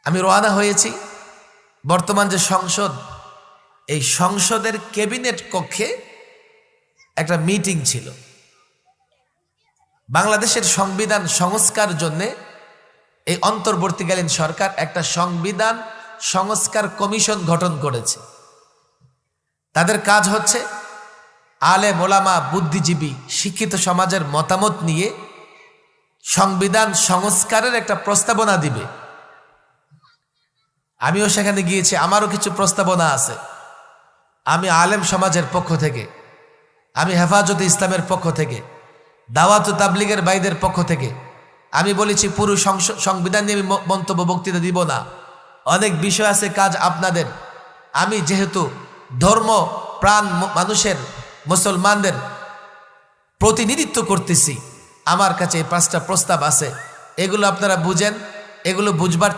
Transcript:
আমি রওনা হয়েছি। বর্তমান যে সংসদ, এই সংসদের ক্যাবিনেট কক্ষে একটা মিটিং ছিল। বাংলাদেশের সংবিধান সংস্কার জন্য এই অন্তর্বর্তীকালীন সরকার একটা সংবিধান সংস্কার কমিশন গঠন করেছে। তাদের কাজ হচ্ছে আলেম ওলামা, বুদ্ধিজীবী, শিক্ষিত সমাজের মতামত নিয়ে সংবিধান সংস্কারের একটা প্রস্তাবনা দিবে। আমিও সেখানে গিয়েছি, আমারও কিছু প্রস্তাবনা আছে। আমি আলেম সমাজের পক্ষ থেকে, আমি হেফাজতে ইসলামের পক্ষ থেকে, দাওয়াত ও তাবলীগের ভাইদের পক্ষ থেকে আমি বলেছি পুরো সংবিধান নিয়ে আমি মন্তব্য বক্তৃতা দিব না। অনেক বিষয় আছে, কাজ আপনাদের। আমি যেহেতু ধর্ম প্রাণ মানুষের, মুসলমানদের প্রতিনিধিত্ব করতেছি, আমার কাছে এই 5টা প্রস্তাব আছে, এগুলো আপনারা বুঝেন, এগুলো বুঝবার